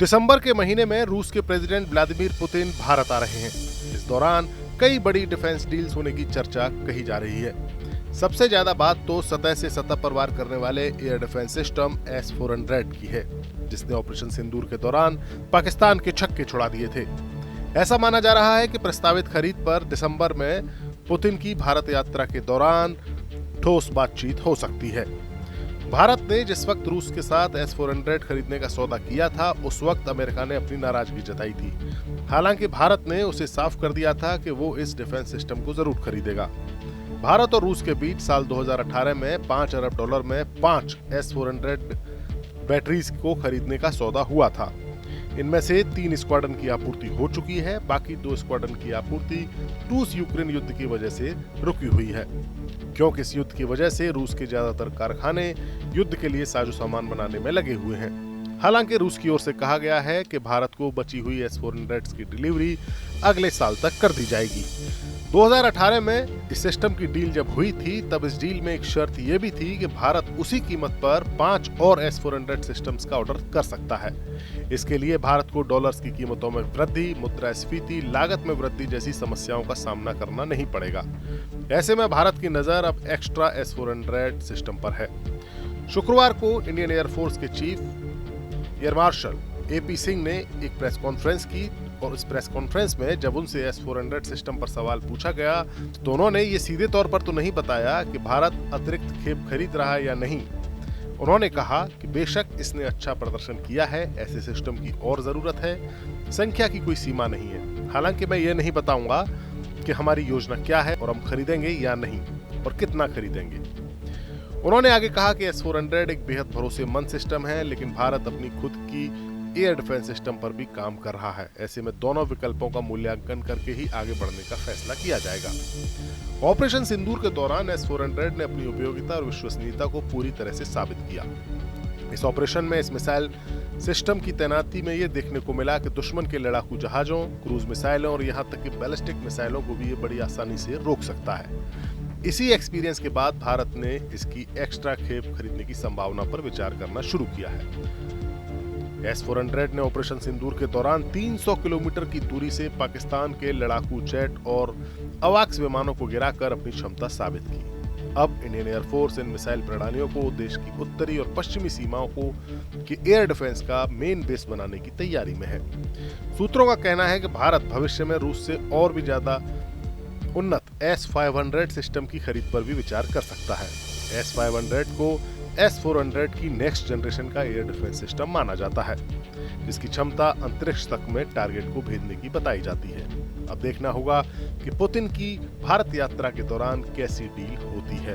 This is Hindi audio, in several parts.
दिसंबर के महीने में रूस के प्रेसिडेंट व्लादिमीर पुतिन भारत आ रहे हैं। इस दौरान कई बड़ी डिफेंस डील्स होने की चर्चा कही जा रही है। सबसे ज्यादा बात तो सतह से सतह पर वार करने वाले एयर डिफेंस सिस्टम S-400 की है, जिसने ऑपरेशन सिंदूर के दौरान पाकिस्तान के छक्के छुड़ा दिए थे। ऐसा माना जा रहा है कि प्रस्तावित खरीद पर दिसंबर में पुतिन की भारत यात्रा के दौरान ठोस बातचीत हो सकती है। भारत ने जिस वक्त रूस के साथ S-400 खरीदने का सौदा किया था, उस वक्त अमेरिका ने अपनी नाराजगी जताई थी। हालांकि भारत ने उसे साफ कर दिया था कि वो इस डिफेंस सिस्टम को जरूर खरीदेगा। भारत और रूस के बीच साल 2018 में $5 अरब में 5 S-400 बैटरीज को खरीदने का सौदा हुआ था। इनमें से 3 स्क्वाड्रन की आपूर्ति हो चुकी है, बाकी 2 स्क्वाड्रन की आपूर्ति रूस यूक्रेन युद्ध की वजह से रुकी हुई है, क्योंकि इस युद्ध की वजह से रूस के ज्यादातर कारखाने युद्ध के लिए साजो सामान बनाने में लगे हुए हैं। हालांकि रूस की ओर से कहा गया है कि भारत को बची हुई S-400 की डिलीवरी अगले साल तक कर दी जाएगी। 2018 में इस सिस्टम की डील जब हुई थी, तब इस डील में एक शर्त यह भी थी कि भारत उसी कीमत पर 5 और S-400 सिस्टम्स का ऑर्डर कर सकता है। इसके लिए भारत को डॉलर्स की कीमतों में वृद्धि, मुद्रास्फीति, लागत में वृद्धि जैसी समस्याओं का सामना करना नहीं पड़ेगा। ऐसे में भारत की नजर अब एक्स्ट्रा S-400 सिस्टम पर है। शुक्रवार को इंडियन एयरफोर्स के chief air marshal AP Singh ने एक प्रेस कॉन्फ्रेंस की, और इस प्रेस कॉन्फ्रेंस में जब उनसे S-400 सिस्टम पर सवाल पूछा गया तो उन्होंने ये सीधे तौर पर तो नहीं बताया कि भारत अतिरिक्त खेप खरीद रहा है या नहीं। उन्होंने कहा कि बेशक इसने अच्छा प्रदर्शन किया है, ऐसे सिस्टम की और जरूरत है, संख्या की कोई सीमा नहीं है। हालांकि मैं ये नहीं बताऊंगा कि हमारी योजना क्या है और हम खरीदेंगे या नहीं और कितना खरीदेंगे। उन्होंने आगे कहा कि S-400 एक बेहद भरोसेमंद सिस्टम है, लेकिन भारत अपनी खुद की एयर डिफेंस सिस्टम पर भी काम कर रहा है। ऐसे में दोनों विकल्पों का मूल्यांकन करके ही आगे बढ़ने का फैसला किया जाएगा। ऑपरेशन सिंदूर के दौरान S-400 ने अपनी उपयोगिता और विश्वसनीयता को पूरी तरह से साबित किया। इस ऑपरेशन में इस मिसाइल सिस्टम की तैनाती में ये देखने को मिला कि दुश्मन के लड़ाकू जहाजों, क्रूज मिसाइलों और यहाँ तक कि बैलिस्टिक मिसाइलों को भी ये बड़ी आसानी से रोक सकता है। इसी एक्सपीरियंस के बाद भारत ने इसकी एक्स्ट्रा खेप खरीदने की संभावना पर विचार करना शुरू किया है। S-400 ने ऑपरेशन सिंदूर के दौरान 300 किलोमीटर की दूरी से पाकिस्तान के लड़ाकू जेट और अवाक्स विमानों को गिराकर अपनी क्षमता साबित की। अब इंडियन एयरफोर्स इन मिसाइल प्रणालियों को देश की उत्तरी और पश्चिमी सीमाओं को की एयर डिफेंस का मेन बेस बनाने की तैयारी में है। सूत्रों का कहना है कि भारत भविष्य में रूस से और भी ज्यादा उन्नत S-500 सिस्टम की खरीद पर भी विचार कर सकता है। S-500 को S-400 की नेक्स्ट जनरेशन का एयर डिफेंस सिस्टम माना जाता है, जिसकी क्षमता अंतरिक्ष तक में टारगेट को भेजने की बताई जाती है। अब देखना होगा कि पुतिन की भारत यात्रा के दौरान कैसी डील होती है।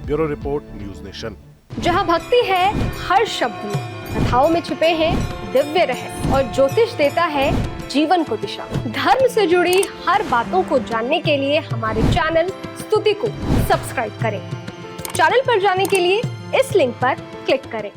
Bureau report, news nation. जहां भक्ति है हर शब्द में, कथाओं में छुपे हैं दिव्य रहस्य और ज्योतिष देता है जीवन को दिशा। धर्म से जुड़ी हर बातों को जानने के लिए हमारे चैनल स्तुति को सब्सक्राइब करें। चैनल पर जाने के लिए इस लिंक पर क्लिक करें।